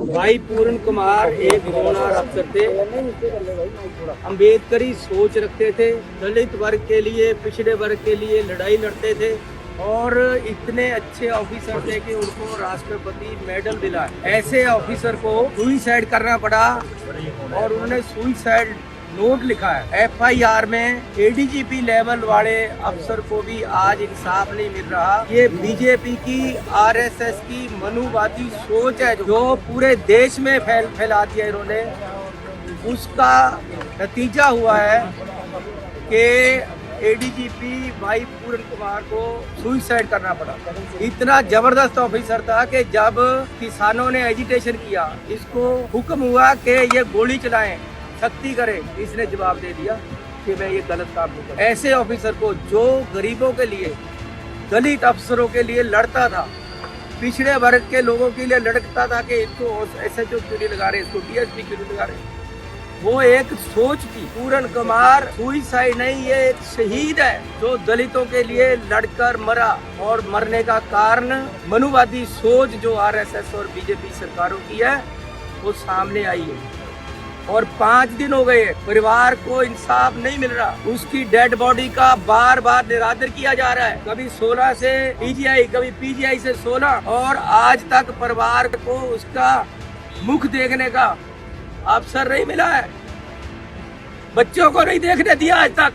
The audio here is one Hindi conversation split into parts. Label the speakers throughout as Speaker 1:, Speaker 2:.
Speaker 1: भाई पूर्ण कुमार एक होनहार अफसर थे। अम्बेडकरी सोच रखते थे, दलित वर्ग के लिए, पिछड़े वर्ग के लिए लड़ाई लड़ते थे और इतने अच्छे ऑफिसर थे कि उनको राष्ट्रपति मेडल दिला। ऐसे ऑफिसर को सुइसाइड करना पड़ा और उन्होंने सुइसाइड नोट लिखा है। FIR में ADGP लेवल वाले अफसर को भी आज इंसाफ नहीं मिल रहा। ये बीजेपी की, RSS की मनुवादी सोच है जो पूरे देश में फैला दिया इन्होंने। उसका नतीजा हुआ है कि ADGP भाई पूर्ण कुमार को सुइसाइड करना पड़ा। इतना जबरदस्त ऑफिसर था कि जब किसानों ने एजिटेशन किया, इसको हुक्म हुआ कि ये गोली चलाएं, सख्ती करे, इसने जवाब दे दिया कि मैं ये गलत काम नहीं करूं। ऐसे ऑफिसर को जो गरीबों के लिए, दलित अफसरों के लिए लड़ता था, पिछड़े वर्ग के लोगों के लिए लड़ता था कि इसको SHO क्यों नहीं लगा रहे, इसको DSP क्यों नहीं लगा रहे, वो एक सोच थी। पूर्ण कुमार सुइसाइड नहीं, ये एक शहीद है जो दलितों के लिए लड़कर मरा और मरने का कारण मनुवादी सोच जो RSS और BJP सरकारों की है वो सामने आई है। और 5 दिन हो गए, परिवार को इंसाफ नहीं मिल रहा। उसकी डेड बॉडी का बार बार निरादर किया जा रहा है, कभी 16 से PGI, कभी PGI से 16, और आज तक परिवार को उसका मुख देखने का अवसर नहीं मिला है। बच्चों को नहीं देखने दिया आज तक,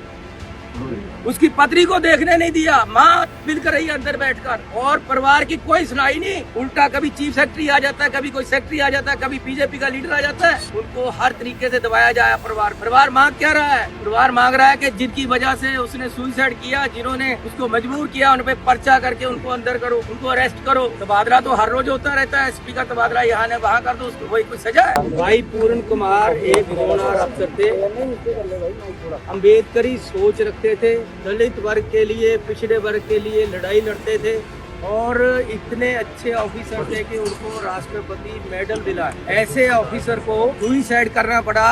Speaker 1: उसकी पत्नी को देखने नहीं दिया। माँ मिलकर रही अंदर बैठकर, और परिवार की कोई सुनाई नहीं। उल्टा कभी चीफ सेक्रेटरी आ जाता है, कभी कोई सेक्रेटरी आ जाता है, कभी बीजेपी का लीडर आ जाता है। उनको हर तरीके से दबाया जाए। परिवार मांग क्या रहा है? परिवार मांग रहा है कि जिनकी वजह से उसने सुइसाइड किया, जिन्होंने उसको मजबूर किया, उन पे पर्चा करके उनको अंदर करो, उनको अरेस्ट करो। तबादला तो हर रोज होता रहता है, SP का तबादला यहाँ ने वहाँ कर दो, उसको वही कोई सजा है। भाई पूर्ण कुमार एक होनहार अफसर थे। अम्बेडकरी सोच रखते थे, दलित वर्ग के लिए, पिछड़े वर्ग के लिए लड़ाई लड़ते थे और इतने अच्छे ऑफिसर थे कि उनको राष्ट्रपति मेडल दिला। ऐसे ऑफिसर को सुइसाइड करना पड़ा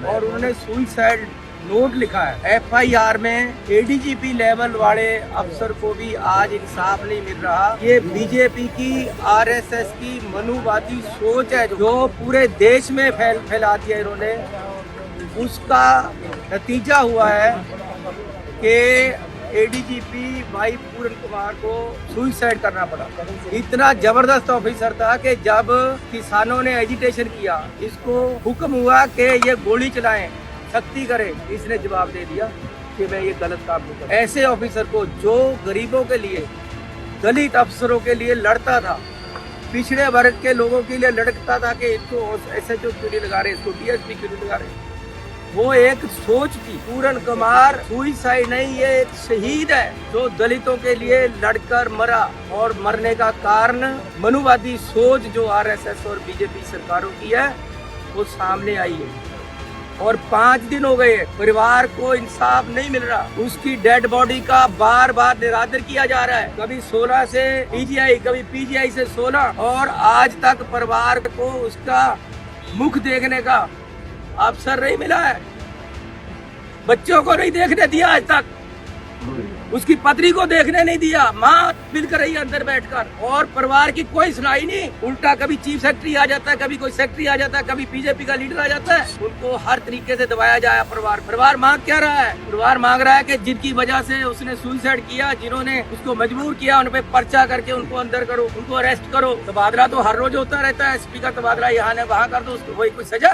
Speaker 1: और उन्होंने सुइसाइड नोट लिखा है। FIR में ADGP लेवल वाले अफसर को भी आज इंसाफ नहीं मिल रहा। ये बीजेपी की, RSS की मनुवादी सोच है जो पूरे देश में फैला दिया इन्होंने। उसका नतीजा हुआ है कि ADGP भाई पूर्ण कुमार को सुइसाइड करना पड़ा। इतना जबरदस्त ऑफिसर था कि जब किसानों ने एजिटेशन किया, इसको हुक्म हुआ कि ये गोली चलाएं, सख्ती करे, इसने जवाब दे दिया कि मैं ये गलत काम नहीं करूं। ऐसे ऑफिसर को जो गरीबों के लिए, दलित अफसरों के लिए लड़ता था, पिछड़े वर्ग के लोगों के लिए लड़ता था कि इसको SHO क्यों नहीं लगा रहे, इसको DSP क्यों नहीं लगा रहे, वो एक सोच थी। पूर्ण कुमार सुइसाइड नहीं, ये एक शहीद है जो दलितों के लिए लड़कर मरा और मरने का कारण मनुवादी सोच जो RSS और BJP सरकारों की है वो सामने आई है। और 5 दिन हो गए, परिवार को इंसाफ नहीं मिल रहा। उसकी डेड बॉडी का बार बार निरादर किया जा रहा है, कभी 16 से PGI, कभी PGI से 16, और आज तक परिवार को उसका मुख देखने का अवसर नहीं मिला है। बच्चों को नहीं देखने दिया आज तक, उसकी पत्नी को देखने नहीं दिया। माँ मिलकर रही अंदर बैठकर, और परिवार की कोई सुनाई नहीं। उल्टा कभी चीफ सेक्रेटरी आ जाता है, कभी कोई सेक्रेटरी आ जाता है, कभी बीजेपी का लीडर आ जाता है। उनको हर तरीके से दबाया जाए। परिवार मांग क्या रहा है? परिवार मांग रहा है कि जिनकी वजह से उसने सुइसाइड किया, जिन्होंने उसको मजबूर किया, उन पे पर्चा करके उनको अंदर करो, उनको अरेस्ट करो। तबादला तो हर रोज होता रहता है, SP का तबादला यहाँ ने वहाँ कर दो, उसको वही कोई सजा है।